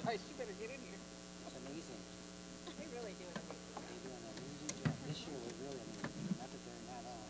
Right, you better get in here. It's amazing. They really do it. They're doing an amazing job. This year was really amazing. Not that they're not all.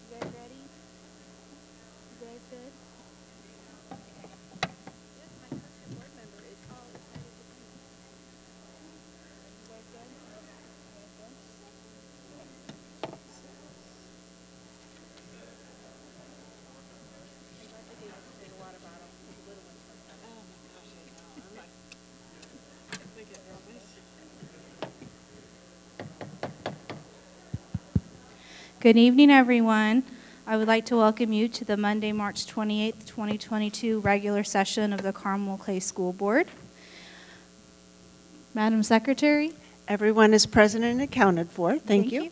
You guys ready? You guys good? Yes, my country board member is all excited to see you. You guys good? I'm glad to do it. There's a water bottle. There's a little one. Oh my gosh, I know. I'm like, make it real nice. Good evening, everyone. I would like to welcome you to the Monday, March 28th, 2022 regular session of the Carmel Clay School Board. Madam Secretary. Everyone is present and accounted for. Thank you.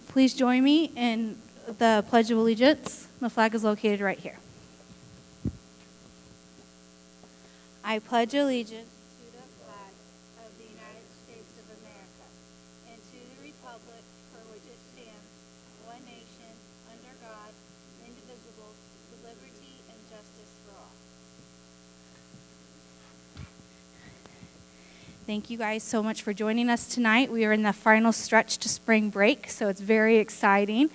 Please join me in the Pledge of Allegiance. The flag is located right here. I pledge allegiance to the flag of the United States of America and to the republic for which it stands, one nation, under God, indivisible, with liberty and justice for all. Thank you guys so much for joining us tonight. We are in the final stretch to spring break, so it's very exciting.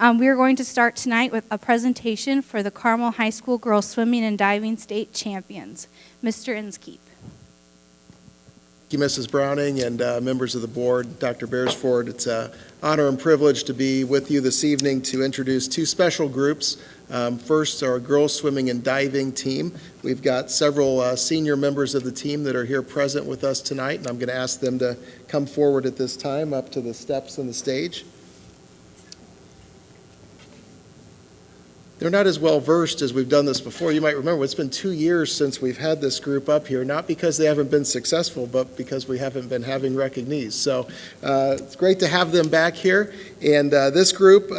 We are going to start tonight with a presentation for the Carmel High School Girls Swimming and Diving State Champions. Mr. Inskeep. Thank you, Mrs. Browning and members of the board, Dr. Beresford. It's an honor and privilege to be with you this evening to introduce two special groups. First, our girls swimming and diving team. We've got several senior members of the team that are here present with us tonight, and I'm going to ask them to come forward at this time up to the steps on the stage. They're not as well versed as we've done this before. You might remember it's been 2 years since we've had this group up here, not because they haven't been successful, but because we haven't been having recognies. So it's great to have them back here. And this group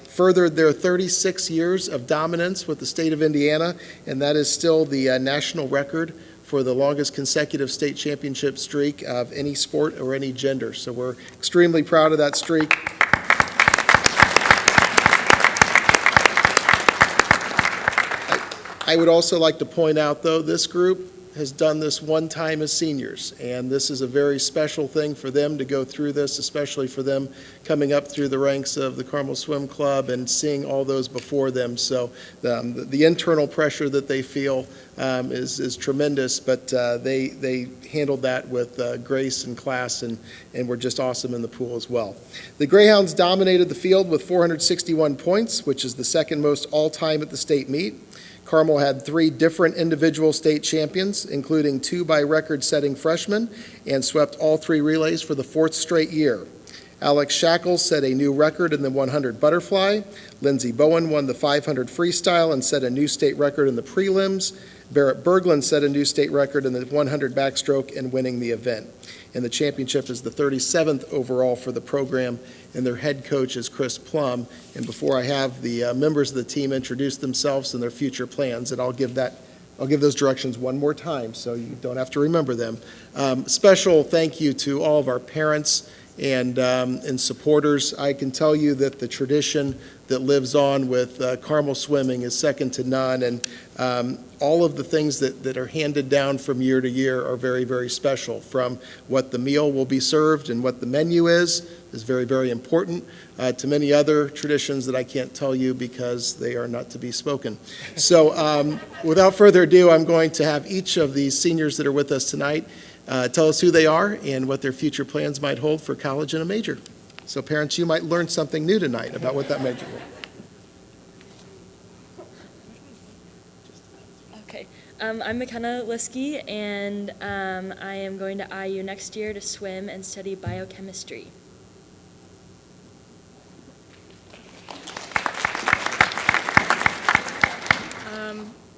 furthered their 36 years of dominance with the state of Indiana, and that is still the national record for the longest consecutive state championship streak of any sport or any gender. So we're extremely proud of that streak. I would also like to point out, though, this group has done this one time as seniors, and this is a very special thing for them to go through this, especially for them coming up through the ranks of the Carmel Swim Club and seeing all those before them. So the internal pressure that they feel is tremendous, but they handled that with grace and class, and were just awesome in the pool as well. The Greyhounds dominated the field with 461 points, which is the second most all-time at the state meet. Carmel had 3 different individual state champions, including 2 by record-setting freshmen, and swept all 3 relays for the 4th straight year. Alex Shackles set a new record in the 100 butterfly. Lindsey Bowen won the 500 freestyle and set a new state record in the prelims. Barrett Berglund set a new state record in the 100 backstroke and winning the event. And the championship is the 37th overall for the program, and their head coach is Chris Plum. And before I have the members of the team introduce themselves and their future plans, and I'll give those directions one more time so you don't have to remember them. Special thank you to all of our parents and supporters. I can tell you that the tradition that lives on with Carmel Swimming is second to none, and all of the things that are handed down from year to year are very, very special, from what the meal will be served and what the menu is very, very important, to many other traditions that I can't tell you because they are not to be spoken. So without further ado, I'm going to have each of these seniors that are with us tonight tell us who they are and what their future plans might hold for college and a major. So parents, you might learn something new tonight about what that major will. Okay, I'm McKenna Liskey, and I am going to IU next year to swim and study biochemistry.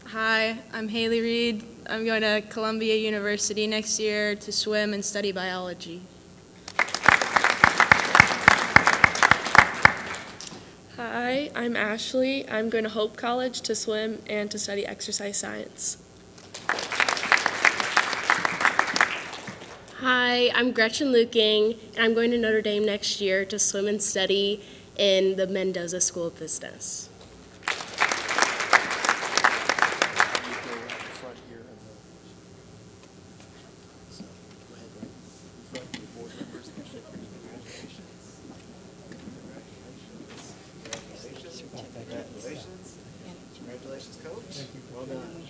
Hi, I'm Haley Reed. I'm going to Columbia University next year to swim and study biology. Hi, I'm Ashley. I'm going to Hope College to swim and to study exercise science. Hi, I'm Gretchen Luking, and I'm going to Notre Dame next year to swim and study in the Mendoza School of Business. Congratulations, Coach. Well done.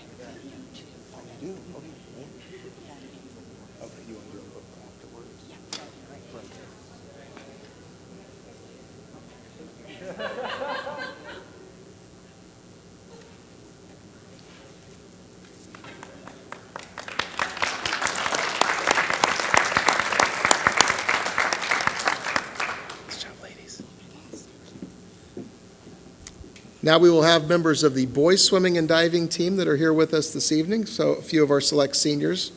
Okay, you want to do a book afterwards? Now we will have members of the boys swimming and diving team that are here with us this evening, so a few of our select seniors.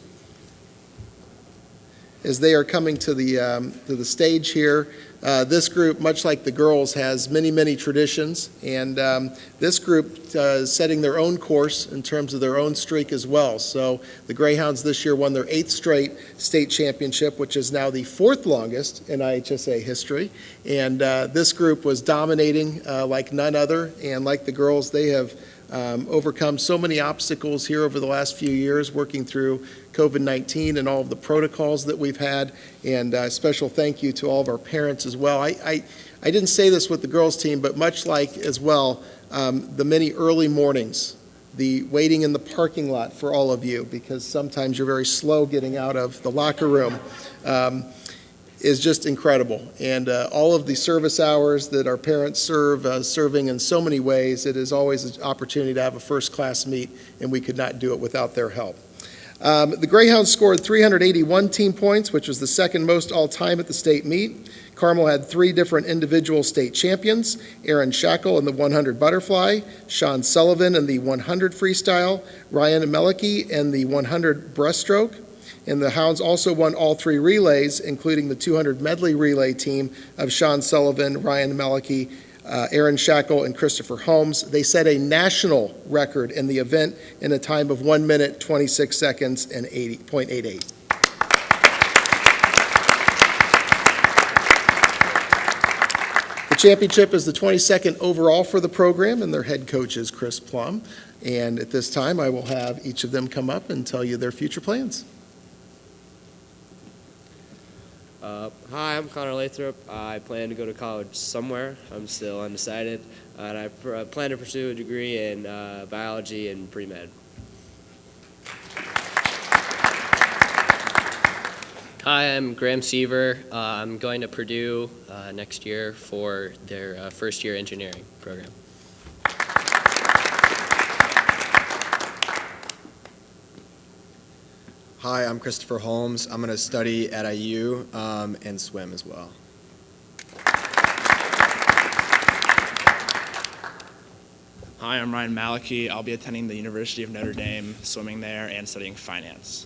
As they are coming to the stage here, this group, much like the girls, has many, many traditions, and this group is setting their own course in terms of their own streak as well. So the Greyhounds this year won their 8th straight state championship, which is now the 4th longest in IHSA history, and this group was dominating like none other, and like the girls, they have overcome so many obstacles here over the last few years, working through COVID-19 and all of the protocols that we've had, and a special thank you to all of our parents as well. I didn't say this with the girls team, but much like as well, the many early mornings, the waiting in the parking lot for all of you, because sometimes you're very slow getting out of the locker room, is just incredible. And all of the service hours that our parents serve, serving in so many ways, it is always an opportunity to have a first-class meet, and we could not do it without their help. The Greyhounds scored 381 team points, which was the second most all-time at the state meet. Carmel had 3 different individual state champions: Aaron Shackle in the 100 butterfly, Sean Sullivan in the 100 freestyle, Ryan Melicky in the 100 breaststroke. And the Hounds also won all 3 relays, including the 200 medley relay team of Sean Sullivan, Ryan Melicky, Aaron Shackle, and Christopher Holmes. They set a national record in the event in a time of 1 minute, 26 seconds, and 80.88. The championship is the 22nd overall for the program, and their head coach is Chris Plum. And at this time, I will have each of them come up and tell you their future plans. Hi, I'm Connor Lathrop. I plan to go to college somewhere. I'm still undecided. And I plan to pursue a degree in biology and pre-med. Hi, I'm Graham Seaver. I'm going to Purdue next year for their first-year engineering program. Hi, I'm Christopher Holmes. I'm going to study at IU and swim as well. Hi, I'm Ryan Malicky. I'll be attending the University of Notre Dame, swimming there and studying finance.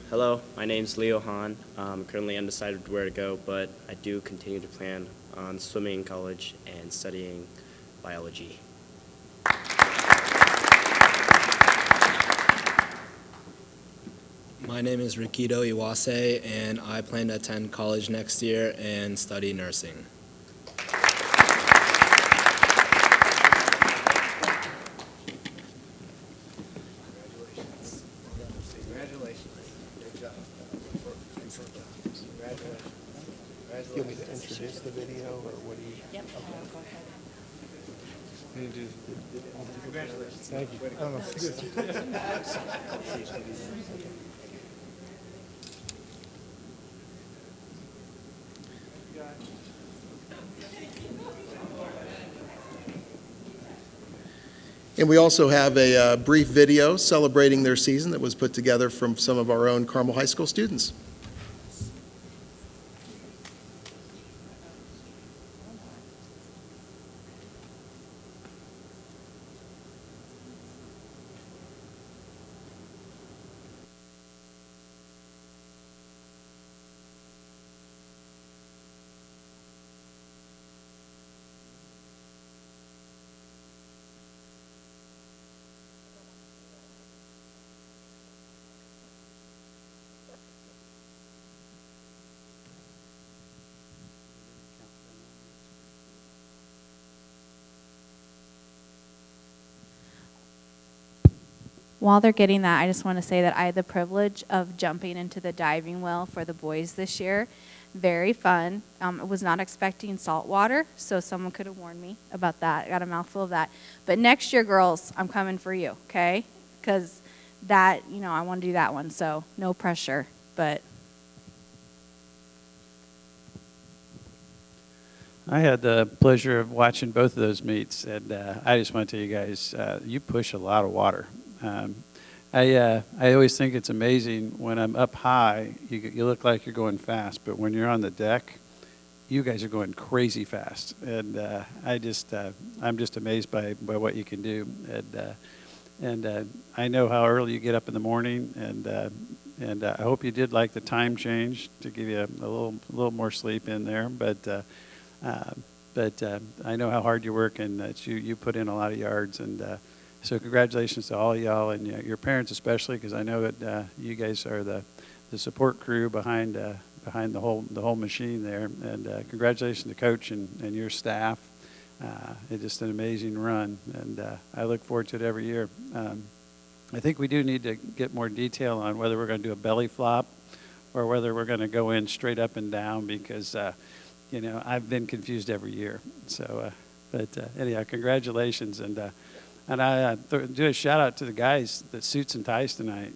Hello, my name's Leo Hahn. I'm currently undecided where to go, but I do continue to plan on swimming in college and studying biology. My name is Rikido Iwase, and I plan to attend college next year and study nursing. Do you want me to introduce the video, or what do you? Yep. Congratulations. Thank you. I don't know. And we also have a brief video celebrating their season that was put together from some of our own Carmel High School students. While they're getting that, I just want to say that I had the privilege of jumping into the diving well for the boys this year. Very fun. I was not expecting salt water, so someone could have warned me about that. I got a mouthful of that. But next year, girls, I'm coming for you, okay? Because that, I want to do that one, so no pressure. But I had the pleasure of watching both of those meets, and I just want to tell you guys, you push a lot of water. I always think it's amazing when I'm up high, you look like you're going fast, but when you're on the deck, you guys are going crazy fast, and I'm just amazed by what you can do, and I know how early you get up in the morning, and I hope you did like the time change to give you a little more sleep in there, but I know how hard you work and that you put in a lot of yards, and so congratulations to all y'all and your parents especially, because I know that you guys are the support crew behind the whole machine there, and congratulations to Coach and your staff. It's just an amazing run, and I look forward to it every year. I think we do need to get more detail on whether we're going to do a belly flop or whether we're going to go in straight up and down, because I've been confused every year. So, anyhow, congratulations, and I do a shout out to the guys that suits and ties tonight.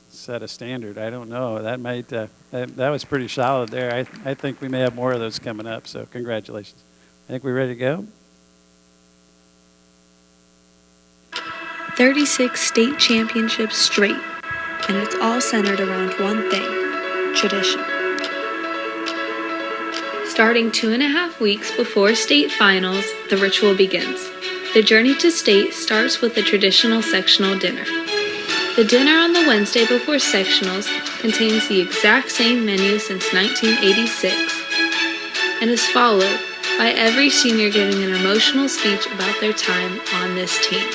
Set a standard. I don't know. That might that was pretty solid there. I think we may have more of those coming up. So congratulations. I think we're ready to go. 36 state championships straight, and it's all centered around one thing: tradition. Starting 2.5 weeks before state finals, the ritual begins. The journey to state starts with a traditional sectional dinner. The dinner on the Wednesday before sectionals contains the exact same menu since 1986 and is followed by every senior giving an emotional speech about their time on this team.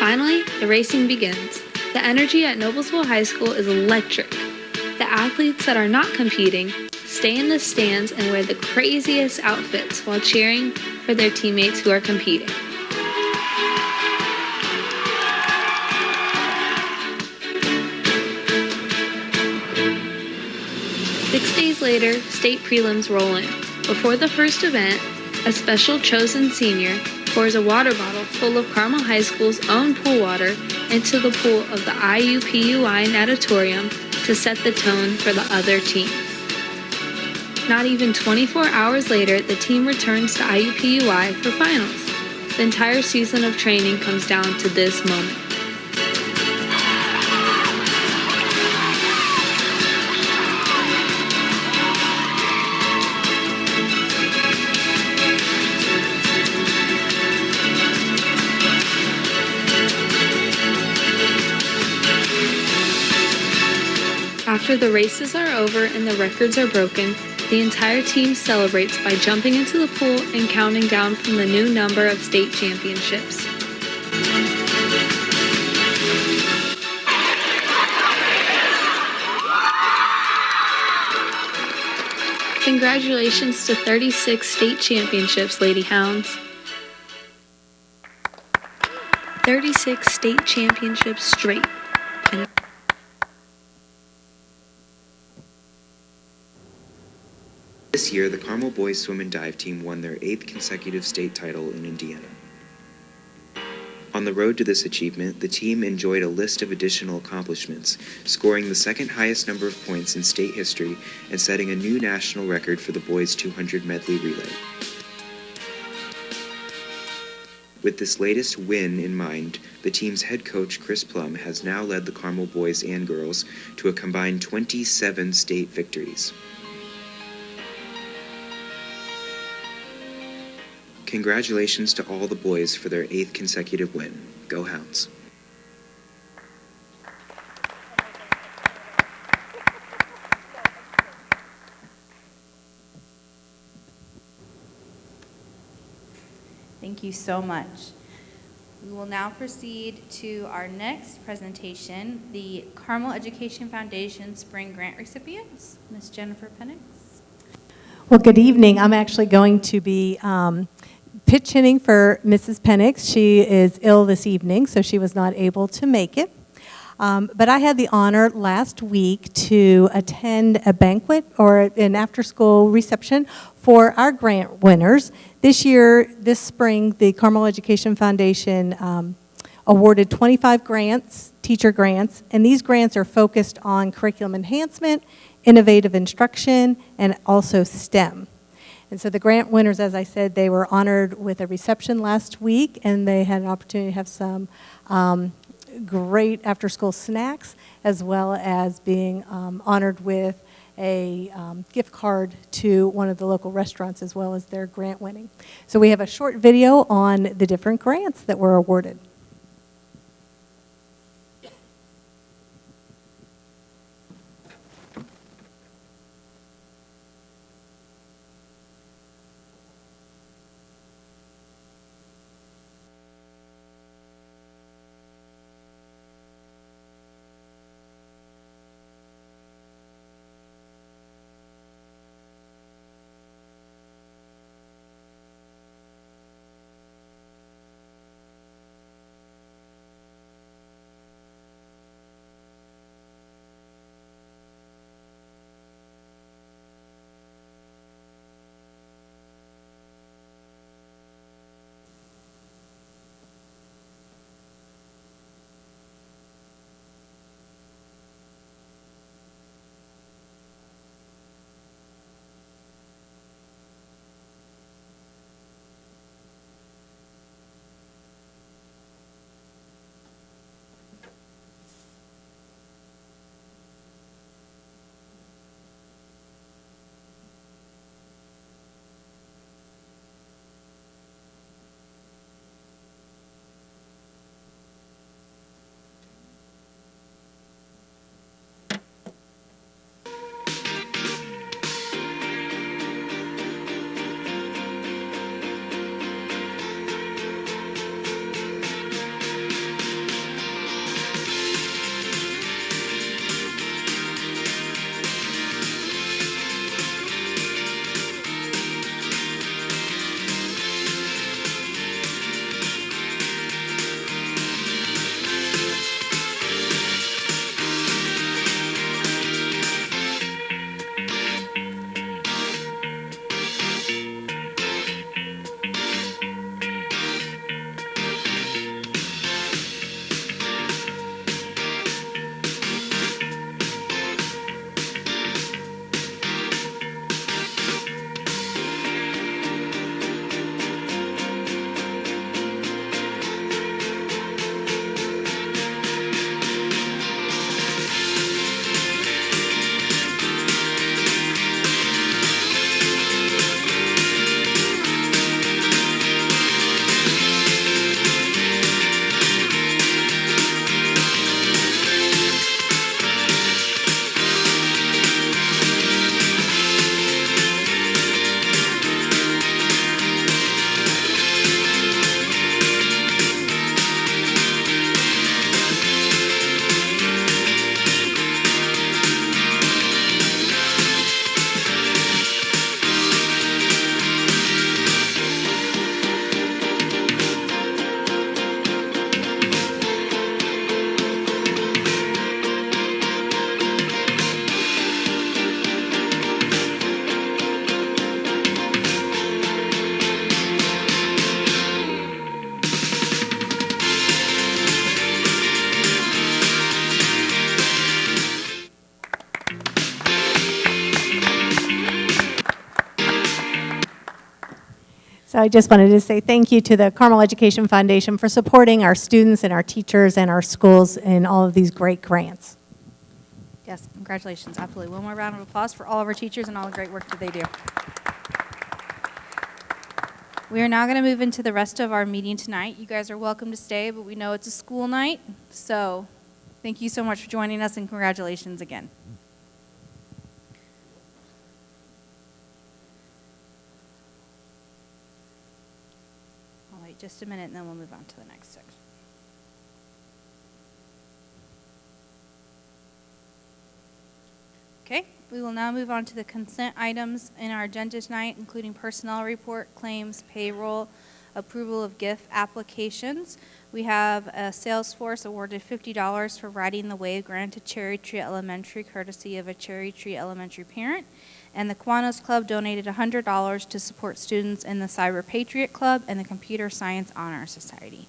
Finally, the racing begins. The energy at Noblesville High School is electric. The athletes that are not competing stay in the stands and wear the craziest outfits while cheering for their teammates who are competing. Six days later, state prelims roll in. Before the first event, a special chosen senior pours a water bottle full of Carmel High School's own pool water into the pool of the IUPUI natatorium to set the tone for the other teams. Not even 24 hours later, the team returns to IUPUI for finals. The entire season of training comes down to this moment. After the races are over and the records are broken, The entire team celebrates by jumping into the pool and counting down from the new number of state championships. Congratulations to 36 state championships, Lady Hounds. 36 state championships straight. This year, the Carmel Boys Swim and Dive team won their 8th consecutive state title in Indiana. On the road to this achievement, the team enjoyed a list of additional accomplishments, scoring the second highest number of points in state history and setting a new national record for the boys' 200 medley relay. With this latest win in mind, the team's head coach, Chris Plum, has now led the Carmel boys and girls to a combined 27 state victories. Congratulations to all the boys for their 8th consecutive win. Go Hounds. Thank you so much. We will now proceed to our next presentation, the Carmel Education Foundation Spring Grant Recipients. Ms. Jennifer Penix. Well, good evening. I'm actually going to be pitch hitting for Mrs. Penix. She is ill this evening, so she was not able to make it. But I had the honor last week to attend a banquet or an after-school reception for our grant winners. This year, this spring, the Carmel Education Foundation awarded 25 grants, teacher grants, and these grants are focused on curriculum enhancement, innovative instruction, and also STEM. And so the grant winners, as I said, they were honored with a reception last week, and they had an opportunity to have some great after-school snacks, as well as being honored with a gift card to one of the local restaurants, as well as their grant winning. So we have a short video on the different grants that were awarded. So I just wanted to say thank you to the Carmel Education Foundation for supporting our students and our teachers and our schools in all of these great grants. Yes, congratulations, absolutely. One more round of applause for all of our teachers and all the great work that they do. We are now going to move into the rest of our meeting tonight. You guys are welcome to stay, but we know it's a school night, so thank you so much for joining us and congratulations again. I'll wait just a minute and then we'll move on to the next section. Okay, we will now move on to the consent items in our agenda tonight, including personnel report, claims, payroll, approval of gift applications. We have Salesforce awarded $50 for Riding the Wave grant to Cherry Tree Elementary, courtesy of a Cherry Tree Elementary parent. And the Kiwanis Club donated $100 to support students in the Cyber Patriot Club and the Computer Science Honor Society.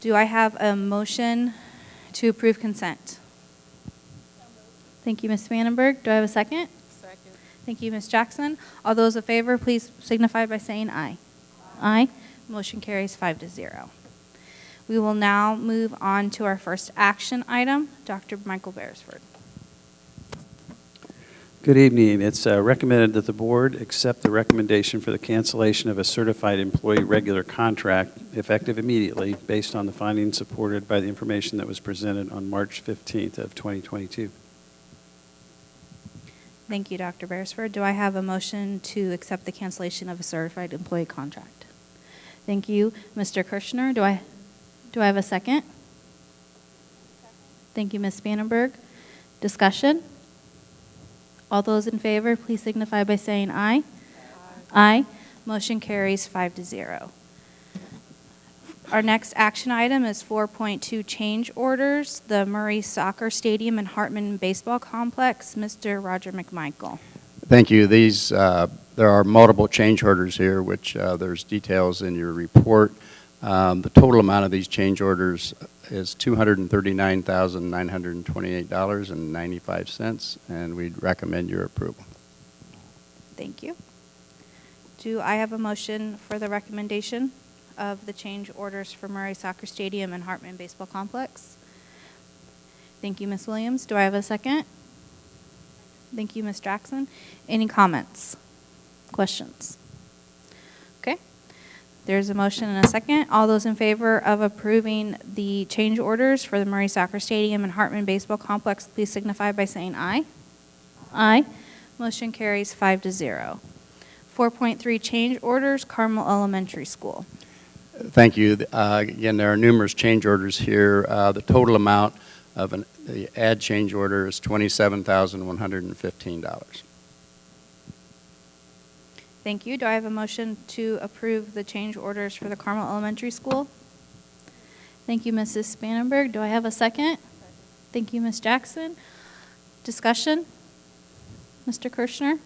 Do I have a motion to approve consent? Thank you, Ms. Vandenberg. Do I have a second? Second. Thank you, Ms. Jackson. All those in favor, please signify by saying aye. Aye. Motion carries 5-0. We will now move on to our first action item. Dr. Michael Beresford. Good evening. It's recommended that the board accept the recommendation for the cancellation of a certified employee regular contract effective immediately based on the findings supported by the information that was presented on March 15th of 2022. Thank you, Dr. Beresford. Do I have a motion to accept the cancellation of a certified employee contract? Thank you, Mr. Kirshner. Do I have a second? Thank you, Ms. Vandenberg. Discussion? All those in favor, please signify by saying aye. Aye. Motion carries 5-0. Our next action item is 4.2 change orders, the Murray Soccer Stadium and Hartman Baseball Complex. Mr. Roger McMichael. Thank you. These, there are multiple change orders here, which there's details in your report. The total amount of these change orders is $239,928.95, and we'd recommend your approval. Thank you. Do I have a motion for the recommendation of the change orders for Murray Soccer Stadium and Hartman Baseball Complex? Thank you, Ms. Williams. Do I have a second? Thank you, Ms. Jackson. Any comments? Questions? Okay. There's a motion and a second. All those in favor of approving the change orders for the Murray Soccer Stadium and Hartman Baseball Complex, please signify by saying aye. Aye. Motion carries 5-0. 4.3 change orders, Carmel Elementary School. Thank you. Again, there are numerous change orders here. The total amount of the add change order is $27,115. Thank you. Do I have a motion to approve the change orders for the Carmel Elementary School? Thank you, Mrs. Spannenberg. Do I have a second? Thank you, Ms. Jackson. Discussion? Mr. Kirshner?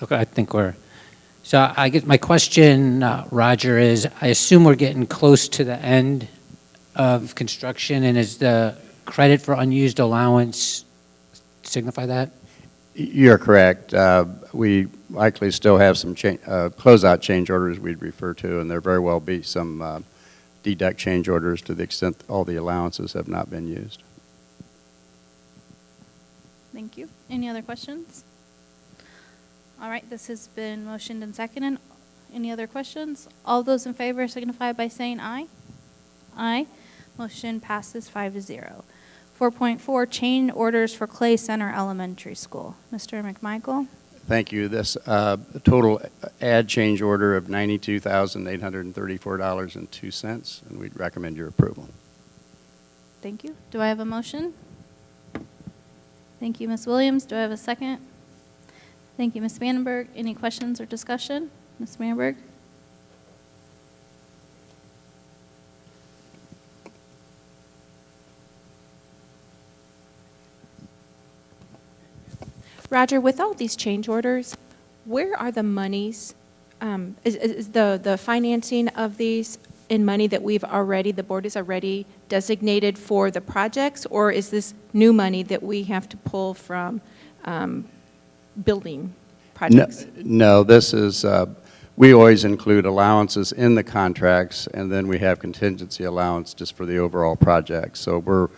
Okay, I think we're, so I guess my question, Roger, is I assume we're getting close to the end of construction, and is the credit for unused allowance signify that? You're correct. We likely still have some closeout change orders we'd refer to, and there very well be some deduct change orders to the extent all the allowances have not been used. Thank you. Any other questions? All right, this has been motioned and seconded. Any other questions? All those in favor signify by saying aye. Aye. Motion passes 5-0. 4.4, change orders for Clay Center Elementary School. Mr. McMichael. Thank you. This total add change order of $92,834.02, and we'd recommend your approval. Thank you. Do I have a motion? Thank you, Ms. Williams. Do I have a second? Thank you, Ms. Vandenberg. Any questions or discussion? Ms. Vandenberg? Roger, with all these change orders, where are the monies? Is the financing of these in money that the board is already designated for the projects, or is this new money that we have to pull from building projects? No, this is, we always include allowances in the contracts, and then we have contingency allowance just for the overall project. So we're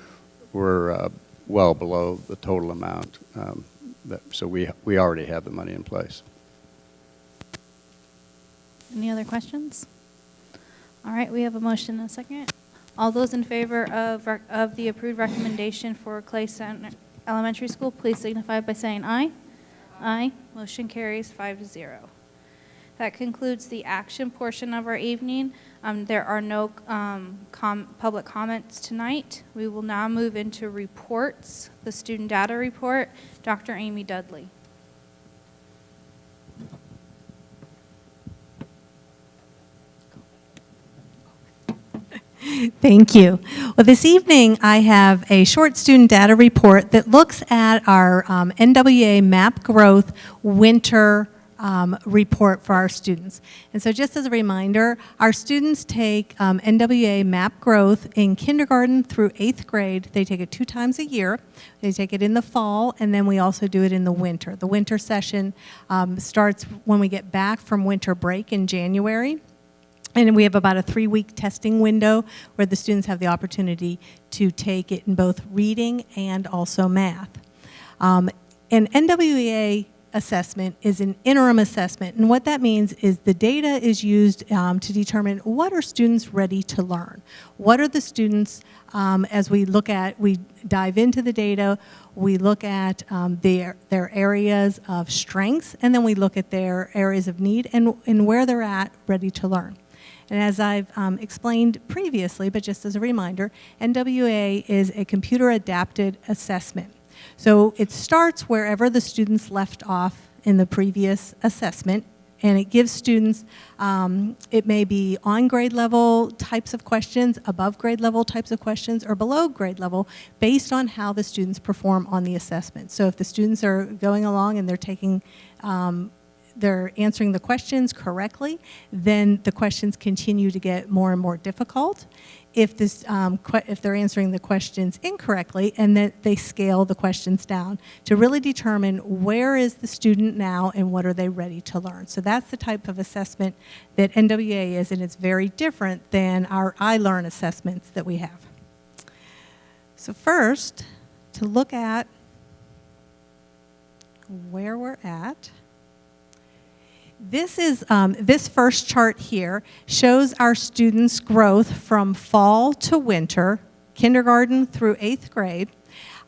well below the total amount. So we already have the money in place. Any other questions? All right, we have a motion and a second. All those in favor of the approved recommendation for Clay Center Elementary School, please signify by saying aye. Aye. Motion carries 5-0. That concludes the action portion of our evening. There are no public comments tonight. We will now move into reports. The student data report, Dr. Amy Dudley. Thank you. Well, this evening I have a short student data report that looks at our NWA MAP Growth Winter report for our students. And so just as a reminder, our students take NWA MAP Growth in kindergarten through 8th grade. They take it 2 times a year. They take it in the fall, and then we also do it in the winter. The winter session starts when we get back from winter break in January. And we have about a 3-week testing window where the students have the opportunity to take it in both reading and also math. An NWEA assessment is an interim assessment, and what that means is the data is used to determine what are students ready to learn. What are the students, as we dive into the data, we look at their areas of strengths, and then we look at their areas of need and where they're at ready to learn. And as I've explained previously, but just as a reminder, NWA is a computer-adapted assessment. So it starts wherever the students left off in the previous assessment, and it gives students, it may be on grade level types of questions, above grade level types of questions, or below grade level based on how the students perform on the assessment. So if the students are going along and they're taking they're answering the questions correctly, then the questions continue to get more and more difficult. If they're answering the questions incorrectly, and then they scale the questions down to really determine where is the student now and what are they ready to learn. So that's the type of assessment that NWA is, and it's very different than our iLearn assessments that we have. So first, to look at where we're at. This first chart here shows our students' growth from fall to winter, kindergarten through 8th grade.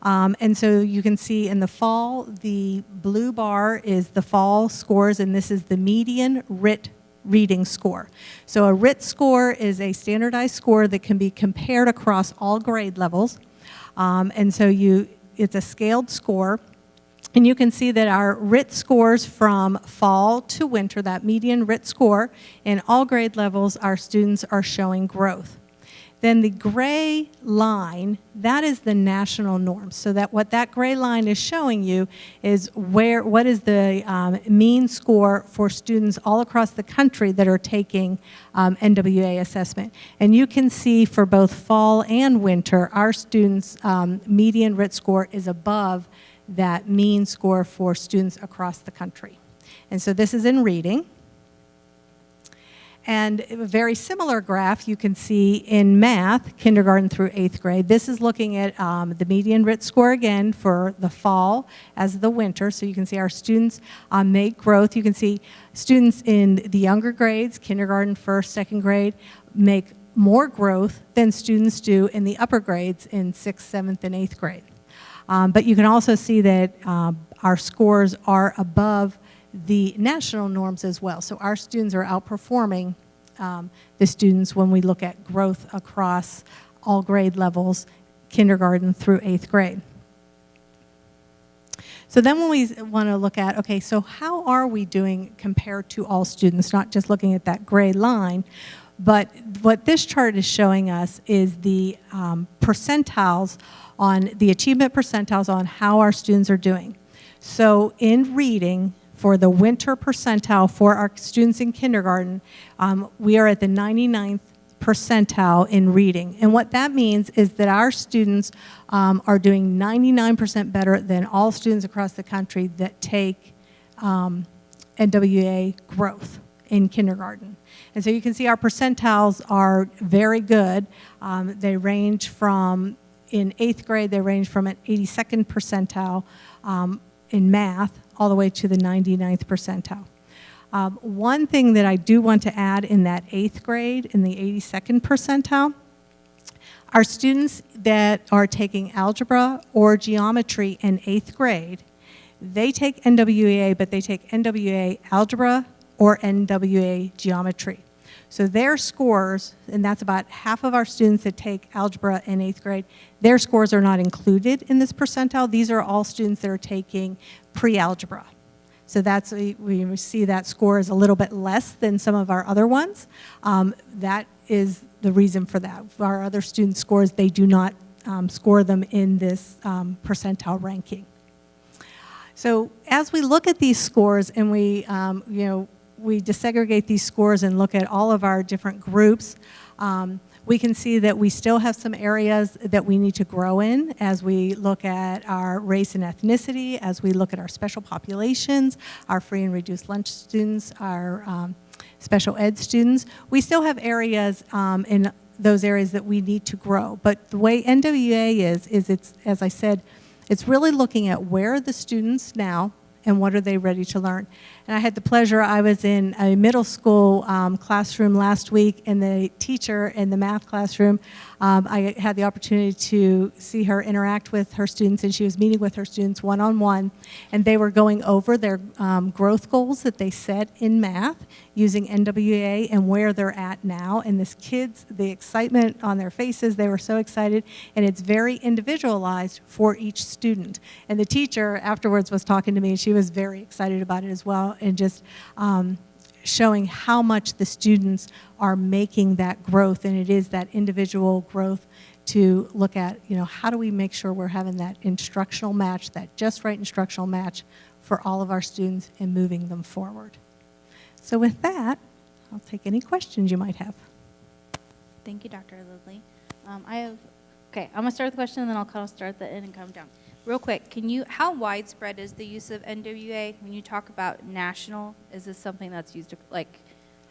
And so you can see in the fall, the blue bar is the fall scores, and this is the median RIT reading score. So a RIT score is a standardized score that can be compared across all grade levels. And so it's a scaled score. And you can see that our RIT scores from fall to winter, that median RIT score, in all grade levels, our students are showing growth. Then the gray line, that is the national norm. So that what that gray line is showing you is what is the mean score for students all across the country that are taking NWA assessment. And you can see for both fall and winter, our students' median RIT score is above that mean score for students across the country. And so this is in reading. And a very similar graph you can see in math, kindergarten through 8th grade. This is looking at the median RIT score again for the fall as the winter. So you can see our students make growth. You can see students in the younger grades, kindergarten, 1st, 2nd grade, make more growth than students do in the upper grades in 6th, 7th, and 8th grade. But you can also see that our scores are above the national norms as well. So our students are outperforming the students when we look at growth across all grade levels, kindergarten through 8th grade. So then when we want to look at, okay, so how are we doing compared to all students, not just looking at that gray line, but what this chart is showing us is the percentiles on the achievement percentiles on how our students are doing. So in reading, for the winter percentile for our students in kindergarten, we are at the 99th percentile in reading. And what that means is that our students are doing 99% better than all students across the country that take NWA growth in kindergarten. And so you can see our percentiles are very good. They range from, in 8th grade, they range from an 82nd percentile in math all the way to the 99th percentile. One thing that I do want to add in that 8th grade, in the 82nd percentile, our students that are taking algebra or geometry in 8th grade, they take NWA, but they take NWA algebra or NWA geometry. So their scores, and that's about half of our students that take algebra in 8th grade, their scores are not included in this percentile. These are all students that are taking pre-algebra. So that's, we see that score is a little bit less than some of our other ones. That is the reason for that. Our other student scores, they do not score them in this percentile ranking. So as we look at these scores and we, we desegregate these scores and look at all of our different groups, we can see that we still have some areas that we need to grow in as we look at our race and ethnicity, as we look at our special populations, our free and reduced lunch students, our special ed students. We still have areas in those areas that we need to grow. But the way NWA is it's, as I said, it's really looking at where are the students now and what are they ready to learn. And I had the pleasure, I was in a middle school classroom last week, and the teacher in the math classroom, I had the opportunity to see her interact with her students, and she was meeting with her students one-on-one, and they were going over their growth goals that they set in math using NWA and where they're at now. And this kids, the excitement on their faces, they were so excited, and it's very individualized for each student. And the teacher afterwards was talking to me, and she was very excited about it as well, and just showing how much the students are making that growth, and it is that individual growth to look at, how do we make sure we're having that instructional match, that just right instructional match for all of our students and moving them forward. So with that, I'll take any questions you might have. Thank you, Dr. Lindley. Okay, I'm gonna start with the question and then I'll kind of start at the end and come down. Real quick, how widespread is the use of NWA? When you talk about national, is this something that's used,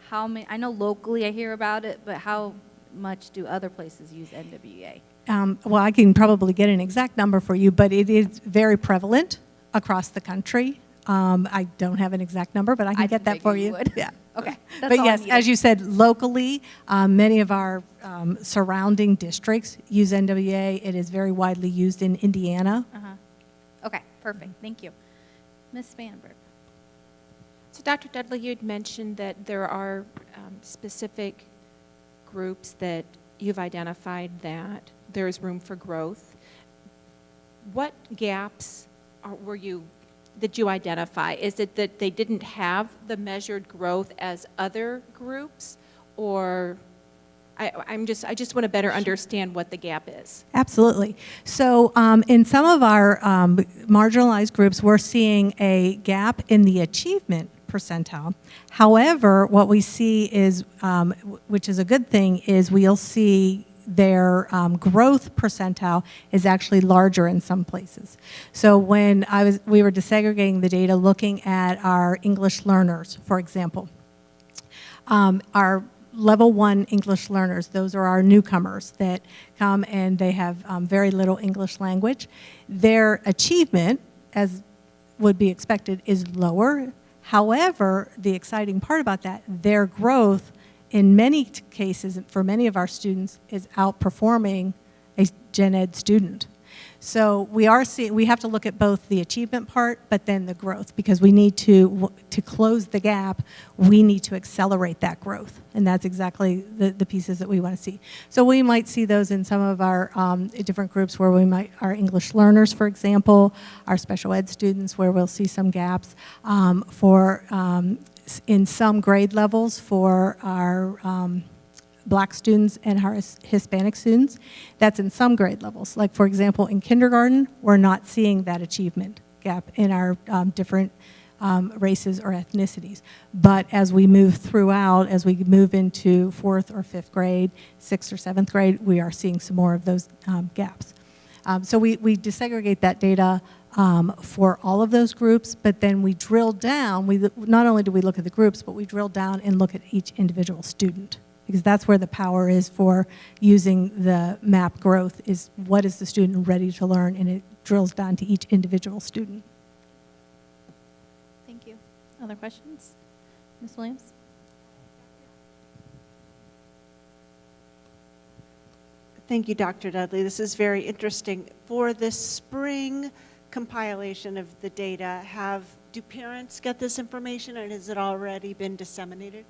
how many, I know locally I hear about it, but how much do other places use NWA? Well, I can probably get an exact number for you, but it is very prevalent across the country. I don't have an exact number, but I can get that for you. Yeah. Okay. But yes, as you said, locally, many of our surrounding districts use NWA. It is very widely used in Indiana. Okay, perfect. Thank you. Ms. Spanberg. So Dr. Dudley, you had mentioned that there are specific groups that you've identified that there is room for growth. What gaps did you identify? Is it that they didn't have the measured growth as other groups, or I just want to better understand what the gap is. Absolutely. So in some of our marginalized groups, we're seeing a gap in the achievement percentile. However, what we see is, which is a good thing, is we'll see their growth percentile is actually larger in some places. So when we were desegregating the data, looking at our English learners, for example, our level 1 English learners, those are our newcomers that come and they have very little English language. Their achievement, as would be expected, is lower. However, the exciting part about that, their growth in many cases, for many of our students, is outperforming a gen ed student. So we have to look at both the achievement part, but then the growth, because we need to close the gap, we need to accelerate that growth. And that's exactly the pieces that we want to see. So we might see those in some of our different groups where our English learners, for example, our special ed students, where we'll see some gaps in some grade levels for our Black students and our Hispanic students. That's in some grade levels. Like, for example, in kindergarten, we're not seeing that achievement gap in our different races or ethnicities. But as we move throughout, as we move into 4th or 5th grade, 6th or 7th grade, we are seeing some more of those gaps. So we desegregate that data for all of those groups, but then we drill down. Not only do we look at the groups, but we drill down and look at each individual student, because that's where the power is for using the map growth, is what is the student ready to learn, and it drills down to each individual student. Thank you. Other questions? Ms. Williams? Thank you, Dr. Dudley. This is very interesting. For this spring compilation of the data, do parents get this information, and has it already been disseminated?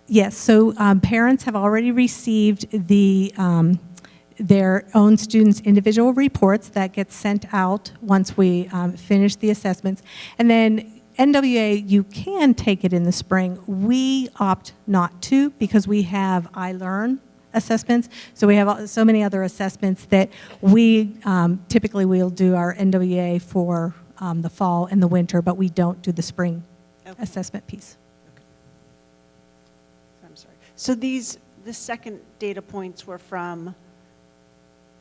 Yes, so parents have already received their own students' individual reports that get sent out once we finish the assessments. And then NWA, you can take it in the spring. We opt not to because we have iLearn assessments. So we have so many other assessments that we typically we'll do our NWA for the fall and the winter, but we don't do the spring assessment piece. I'm sorry. So the second data points were from,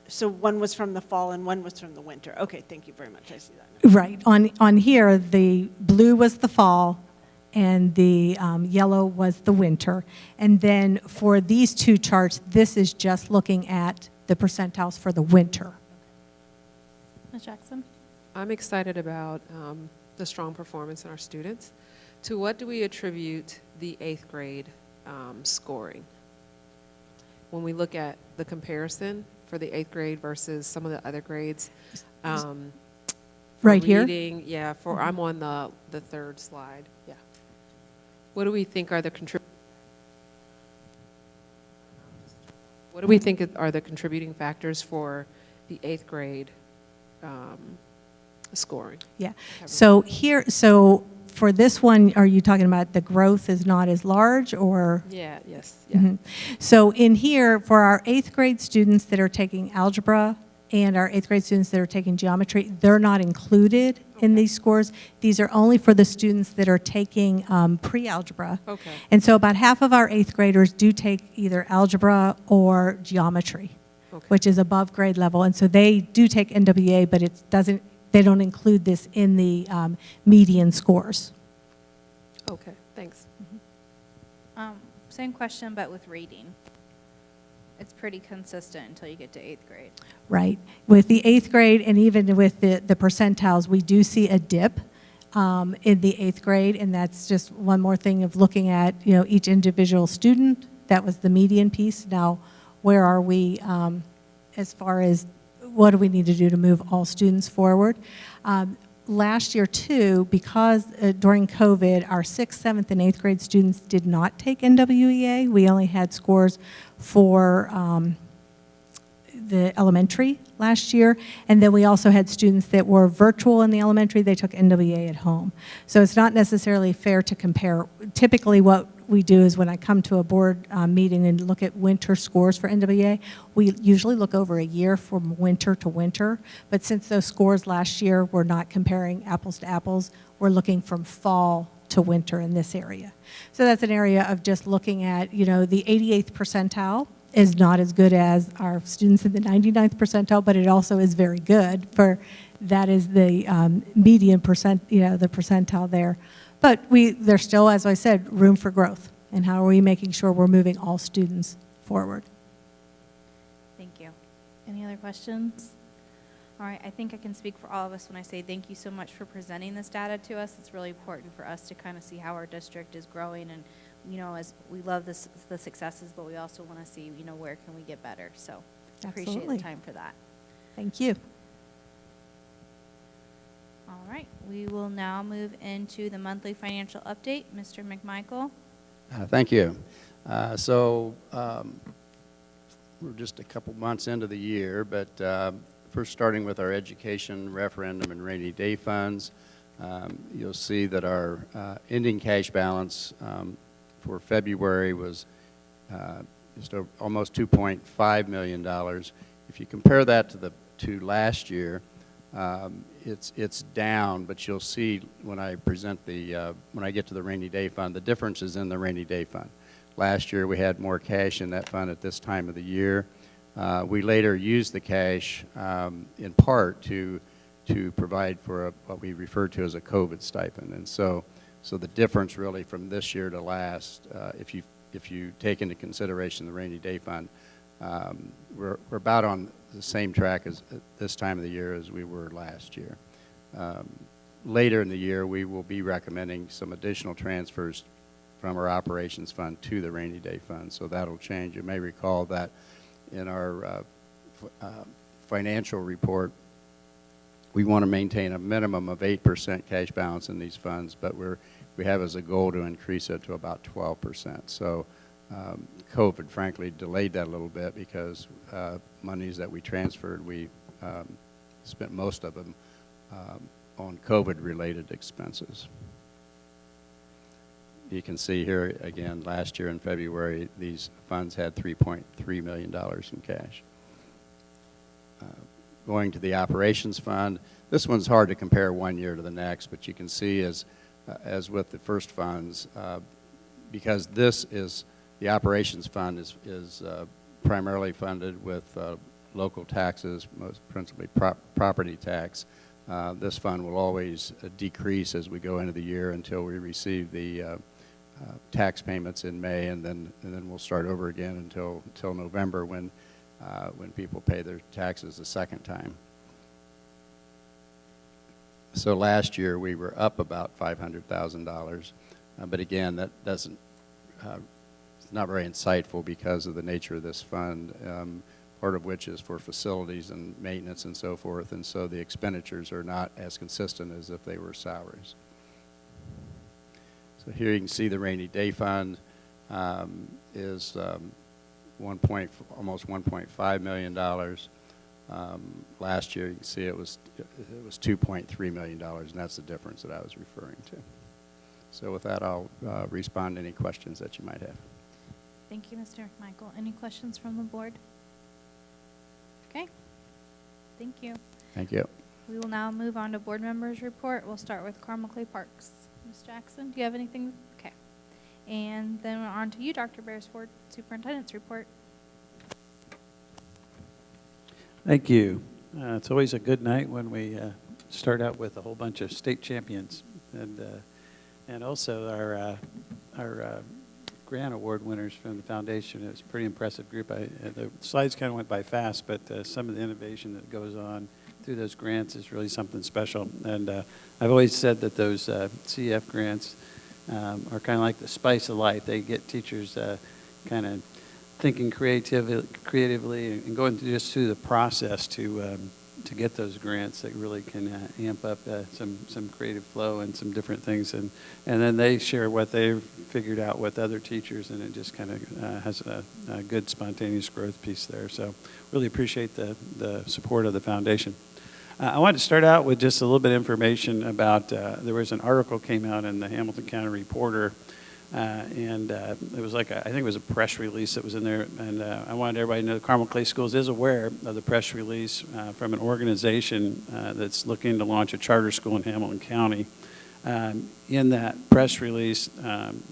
so one was from the fall and one was from the winter. Okay, thank you very much. I see that now. Right. On here, the blue was the fall and the yellow was the winter. And then for these two charts, this is just looking at the percentiles for the winter. Ms. Jackson? I'm excited about the strong performance in our students. To what do we attribute the 8th grade scoring? When we look at the comparison for the 8th grade versus some of the other grades, right here? Reading, yeah, I'm on the third slide. Yeah. What do we think are the contributing factors for the 8th grade scoring? Yeah. So for this one, are you talking about the growth is not as large, or? Yeah, yes. Yeah. Mm-hmm. So in here, for our 8th grade students that are taking algebra and our 8th grade students that are taking geometry, they're not included in these scores. These are only for the students that are taking pre-algebra. Okay. And so about half of our 8th graders do take either algebra or geometry, which is above grade level. And so they do take NWA, but they don't include this in the median scores. Okay, thanks. Same question, but with reading. It's pretty consistent until you get to 8th grade. Right. With the 8th grade and even with the percentiles, we do see a dip in the 8th grade, and that's just one more thing of looking at each individual student. That was the median piece. Now, where are we as far as what do we need to do to move all students forward? Last year, too, because during COVID, our 6th, 7th, and 8th grade students did not take NWEA. We only had scores for the elementary last year. And then we also had students that were virtual in the elementary. They took NWEA at home. So it's not necessarily fair to compare. Typically, what we do is when I come to a board meeting and look at winter scores for NWA, we usually look over a year from winter to winter. But since those scores last year, we're not comparing apples to apples, we're looking from fall to winter in this area. So that's an area of just looking at, the 88th percentile is not as good as our students in the 99th percentile, but it also is very good for, that is the median percent, the percentile there. But there's still, as I said, room for growth. And how are we making sure we're moving all students forward? Thank you. Any other questions? All right, I think I can speak for all of us when I say thank you so much for presenting this data to us. It's really important for us to kind of see how our district is growing, and as we love the successes, but we also want to see, where can we get better. So appreciate Absolutely. the time for that. Thank you. All right, we will now move into the monthly financial update. Mr. McMichael. Thank you. We're just a couple months into the year, but first starting with our education referendum and rainy day funds, you'll see that our ending cash balance for February was just almost $2.5 million. If you compare that to last year, It's down, but you'll see when I present when I get to the rainy day fund, the difference is in the rainy day fund. Last year, we had more cash in that fund at this time of the year. We later used the cash in part to provide for what we refer to as a COVID stipend. And so the difference really from this year to last, if you take into consideration the rainy day fund, we're about on the same track as this time of the year as we were last year. Later in the year, we will be recommending some additional transfers from our operations fund to the rainy day fund, so that'll change. You may recall that in our financial report, we want to maintain a minimum of 8% cash balance in these funds, but we have as a goal to increase it to about 12%. So COVID, frankly, delayed that a little bit because monies that we transferred, we spent most of them on COVID-related expenses. You can see here, again, last year in February, these funds had $3.3 million in cash. Going to the operations fund, this one's hard to compare one year to the next, but you can see as with the first funds, because this is, the operations fund is primarily funded with local taxes, most principally property tax. This fund will always decrease as we go into the year until we receive the tax payments in May, and then we'll start over again until November when people pay their taxes the second time. So last year we were up about $500,000, but again that doesn't it's not very insightful because of the nature of this fund, part of which is for facilities and maintenance and so forth, and so the expenditures are not as consistent as if they were salaries. So here you can see the rainy day fund is almost $1.5 million. Last year, you can see it was $2.3 million, and that's the difference that I was referring to. So with that, I'll respond to any questions that you might have. Thank you, Mr. McMichael. Any questions from the board? Okay. Thank you. Thank you. We will now move on to board members' report. We'll start with Carmel Clay Parks. Ms. Jackson, do you have anything? Okay. And then we're on to you, Dr. Beresford, Superintendent's report. Thank you. It's always a good night when we start out with a whole bunch of state champions, and also our grant award winners from the foundation. It was a pretty impressive group. The slides kind of went by fast, but some of the innovation that goes on through those grants is really something special. And I've always said that those CF grants are kind of like the spice of life. They get teachers kind of thinking creatively and going through the process to get those grants that really can amp up some creative flow and some different things, and then they share what they've figured out with other teachers, and it just kind of has a good spontaneous growth piece there. So really appreciate the support of the foundation. I wanted to start out with just a little bit of information about, there was an article came out in the Hamilton County Reporter, and it was like, I think it was a press release that was in there, and I wanted everybody to know Carmel Clay Schools is aware of the press release from an organization that's looking to launch a charter school in Hamilton County. In that press release,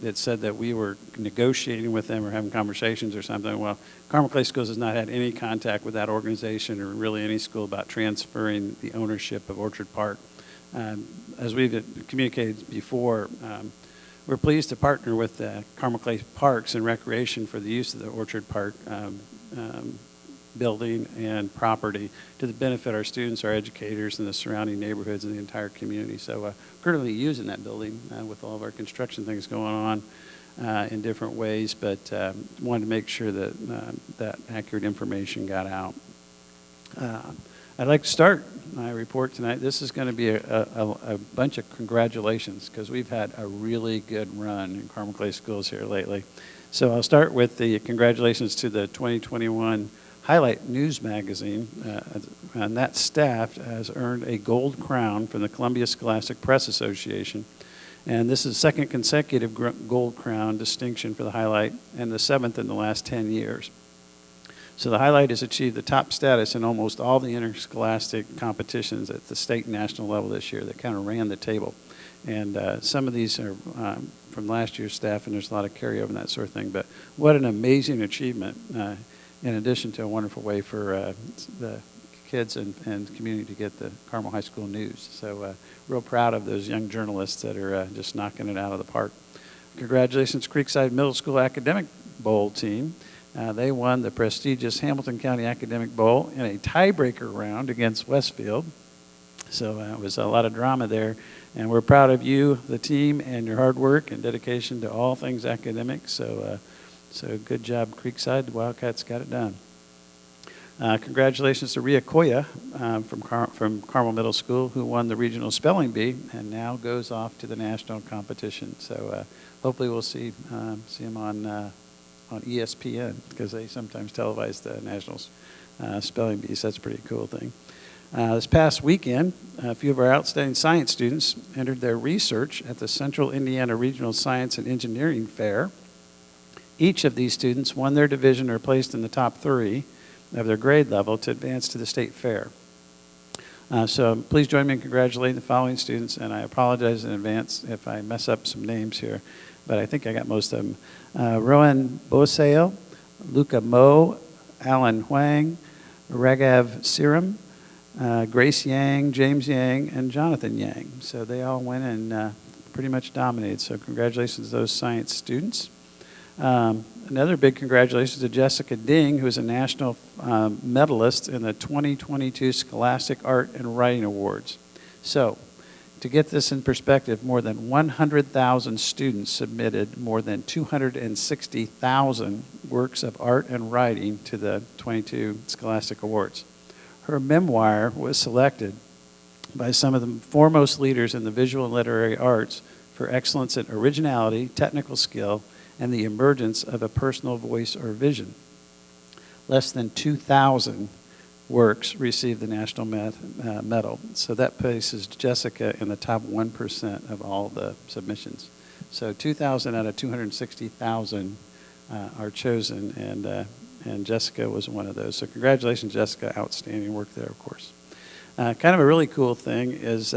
it said that we were negotiating with them or having conversations or something. Well, Carmel Clay Schools has not had any contact with that organization or really any school about transferring the ownership of Orchard Park. As we've communicated before, we're pleased to partner with Carmel Clay Parks and Recreation for the use of the Orchard Park building and property to benefit our students, our educators, and the surrounding neighborhoods and the entire community. So currently using that building with all of our construction things going on in different ways, but wanted to make sure that that accurate information got out. I'd like to start my report tonight. This is going to be a bunch of congratulations because we've had a really good run in Carmel Clay Schools here lately. So I'll start with the congratulations to the 2021 Highlight News Magazine, and that staff has earned a gold crown from the Columbia Scholastic Press Association. And this is the second consecutive gold crown distinction for the Highlight and the seventh in the last 10 years. So the highlight is achieved the top status in almost all the interscholastic competitions at the state and national level this year that kind of ran the table. And some of these are from last year's staff, and there's a lot of carryover and that sort of thing. But what an amazing achievement, in addition to a wonderful way for the kids and community to get the Carmel High School news. So real proud of those young journalists that are just knocking it out of the park. Congratulations, Creekside Middle School Academic Bowl team. They won the prestigious Hamilton County Academic Bowl in a tiebreaker round against Westfield. So it was a lot of drama there. And we're proud of you, the team, and your hard work and dedication to all things academic. So good job, Creekside. The Wildcats got it done. Congratulations to Ria Koya from Carmel Middle School, who won the regional spelling bee and now goes off to the national competition. So hopefully we'll see him on ESPN, because they sometimes televise the national spelling bees. That's a pretty cool thing. This past weekend, a few of our outstanding science students entered their research at the Central Indiana Regional Science and Engineering Fair. Each of these students won their division or placed in the top 3 of their grade level to advance to the state fair. So please join me in congratulating the following students, and I apologize in advance if I mess up some names here, but I think I got most of them. Rowan Bosale, Luca Mo, Alan Huang, Raghav Siram, Grace Yang, James Yang, and Jonathan Yang. So they all went and pretty much dominated. So congratulations to those science students. Another big congratulations to Jessica Ding, who is a national medalist in the 2022 Scholastic Art and Writing Awards. So to get this in perspective, more than 100,000 students submitted more than 260,000 works of art and writing to the 22 Scholastic Awards. Her memoir was selected by some of the foremost leaders in the visual and literary arts for excellence in originality, technical skill, and the emergence of a personal voice or vision. Less than 2,000 works received the national medal. So that places Jessica in the top 1% of all the submissions. So 2,000 out of 260,000 are chosen, and Jessica was one of those. So congratulations, Jessica. Outstanding work there, of course. Kind of a really cool thing is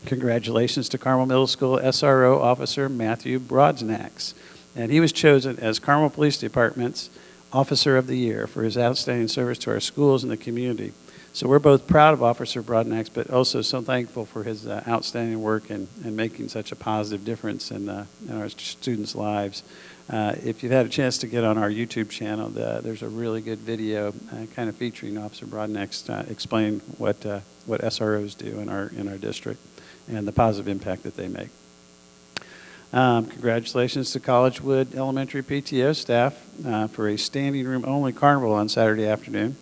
congratulations to Carmel Middle School SRO Officer Matthew Brodsnax. And he was chosen as Carmel Police Department's Officer of the Year for his outstanding service to our schools and the community. So we're both proud of Officer Brodsnax, but also so thankful for his outstanding work and making such a positive difference in our students' lives. If you've had a chance to get on our YouTube channel, there's a really good video kind of featuring Officer Brodsnax explain what SROs do in our district and the positive impact that they make. Congratulations to Collegewood Elementary PTO staff for a standing room only carnival on Saturday afternoon.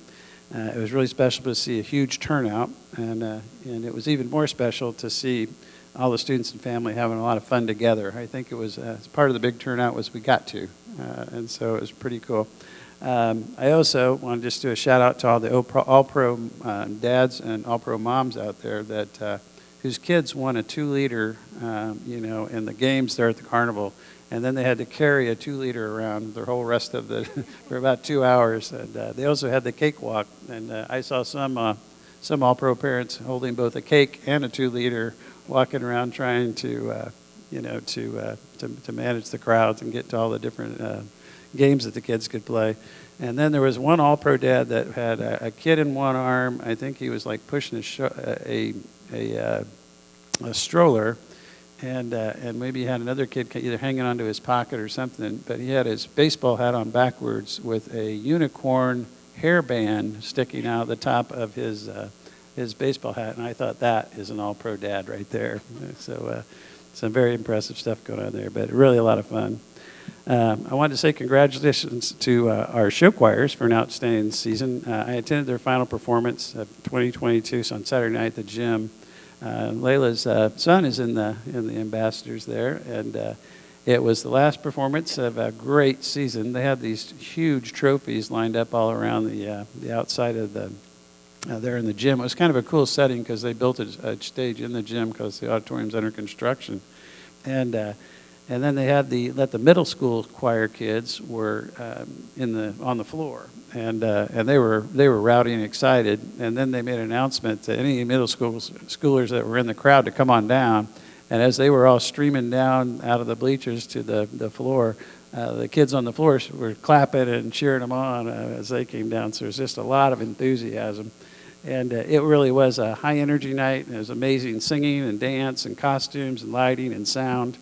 It was really special to see a huge turnout, and it was even more special to see all the students and family having a lot of fun together. I think it was part of the big turnout was we got to, and so it was pretty cool. I also want to just do a shout out to all the All-Pro dads and All-Pro moms out there that whose kids won a 2-liter, in the games there at the carnival, and then they had to carry a 2-liter around the whole rest of the for about 2 hours. And they also had the cakewalk, and I saw some All-Pro parents holding both a cake and a 2-liter, walking around trying to manage the crowds and get to all the different games that the kids could play. And then there was one All-Pro dad that had a kid in one arm. I think he was like pushing a stroller, and maybe he had another kid either hanging onto his pocket or something, but he had his baseball hat on backwards with a unicorn hairband sticking out the top of his baseball hat, and I thought that is an All-Pro dad right there. So some very impressive stuff going on there, but really a lot of fun. I wanted to say congratulations to our show choirs for an outstanding season. I attended their final performance of 2022 so on Saturday night at the gym. Layla's son is in the ambassadors there, and it was the last performance of a great season. They had these huge trophies lined up all around the outside of there in the gym. It was kind of a cool setting because they built a stage in the gym because the auditorium's under construction, and And then they had let the middle school choir kids were on the floor, and they were rowdy and excited. And then they made an announcement to any middle schoolers that were in the crowd to come on down. And as they were all streaming down out of the bleachers to the floor, the kids on the floor were clapping and cheering them on as they came down. So there's just a lot of enthusiasm. And it really was a high energy night. And it was amazing singing and dance and costumes and lighting and sound.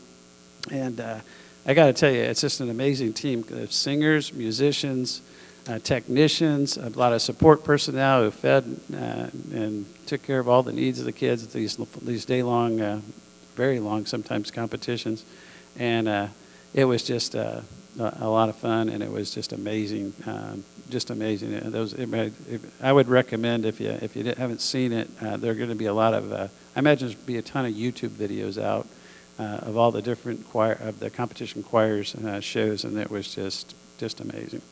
And I got to tell you, it's just an amazing team of singers, musicians, technicians, a lot of support personnel who fed and took care of all the needs of the kids at these day-long, very long sometimes competitions. And it was just a lot of fun, and it was just amazing, just amazing. I would recommend if you haven't seen it, there are going to be a lot of, I imagine there'll be a ton of YouTube videos out of all the different the competition choirs shows, and it was just amazing.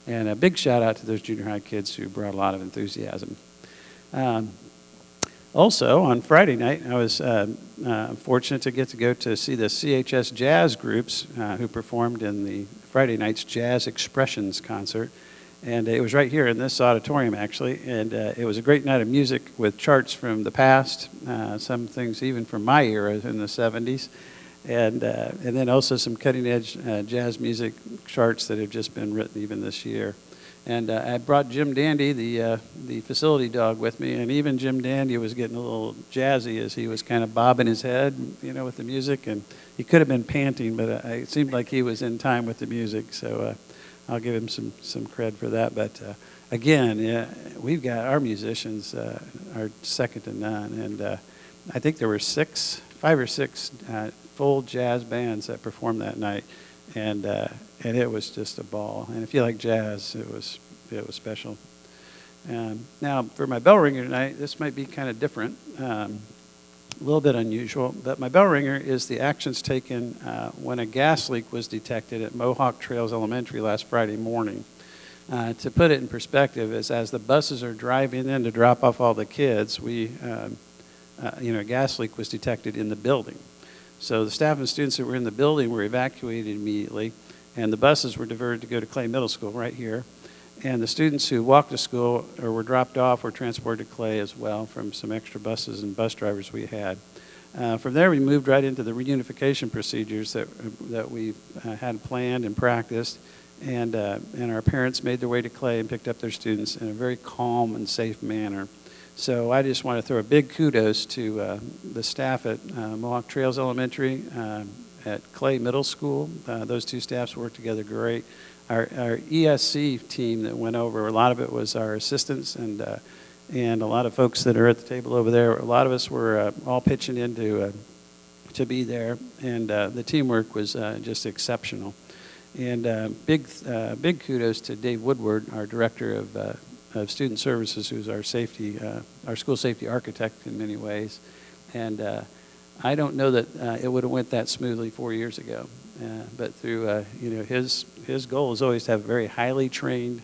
And a big shout out to those junior high kids who brought a lot of enthusiasm. Also, on Friday night, I was fortunate to get to go to see the CHS jazz groups who performed in the Friday night's Jazz Expressions concert. And it was right here in this auditorium, actually. And it was a great night of music with charts from the past, some things even from my era in the 70s. And then also some cutting-edge jazz music charts that have just been written even this year. And I brought Jim Dandy, the facility dog, with me. And even Jim Dandy was getting a little jazzy as he was kind of bobbing his head, with the music. And he could have been panting, but it seemed like he was in time with the music. So I'll give him some cred for that. But again, we've got our musicians are second to none. And I think there were 5 or 6 full jazz bands that performed that night. And it was just a ball. And if you like jazz, it was special. Now, for my bell ringer tonight, this might be kind of different, a little bit unusual. But my bell ringer is the actions taken when a gas leak was detected at Mohawk Trails Elementary last Friday morning. To put it in perspective, as the buses are driving in to drop off all the kids, a gas leak was detected in the building. So the staff and students that were in the building were evacuated immediately, and the buses were diverted to go to Clay Middle School right here. And the students who walked to school or were dropped off were transported to Clay as well from some extra buses and bus drivers we had. From there, we moved right into the reunification procedures that we had planned and practiced, and our parents made their way to Clay and picked up their students in a very calm and safe manner. So I just want to throw a big kudos to the staff at Mohawk Trails Elementary, at Clay Middle School. Those two staffs worked together great. Our ESC team that went over, a lot of it was our assistants and a lot of folks that are at the table over there. A lot of us were all pitching in to be there, and the teamwork was just exceptional. And big kudos to Dave Woodward, our director of Student Services, who's our school safety architect in many ways. And I don't know that it would have went that smoothly 4 years ago. But through, his goal is always to have a very highly trained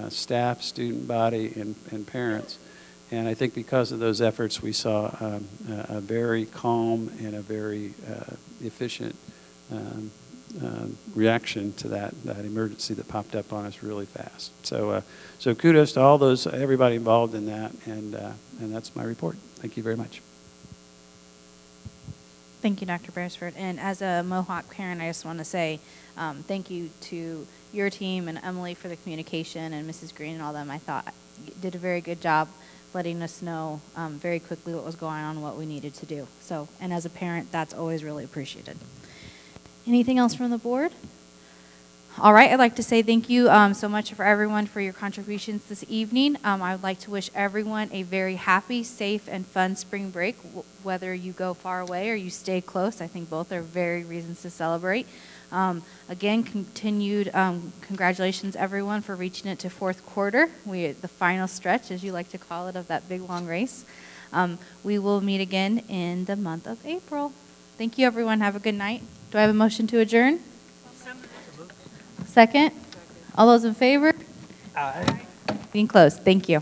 staff, student body, and parents. And I think because of those efforts, we saw a very calm and a very efficient reaction to that emergency that popped up on us really fast. So kudos to everybody involved in that, and that's my report. Thank you very much. Thank you, Dr. Beresford. And as a Mohawk parent, I just want to say thank you to your team and Emily for the communication, and Mrs. Green and all them. I thought you did a very good job letting us know very quickly what was going on and what we needed to do. So, and as a parent, that's always really appreciated. Anything else from the board? All right, I'd like to say thank you so much for everyone for your contributions this evening. I would like to wish everyone a very happy, safe, and fun spring break, whether you go far away or you stay close. I think both are very reasons to celebrate. Again, continued congratulations, everyone, for reaching it to fourth quarter. The final stretch, as you like to call it, of that big, long race. We will meet again in the month of April. Thank you, everyone. Have a good night. Do I have a motion to adjourn? Second? All those in favor? Aye. Being closed. Thank you.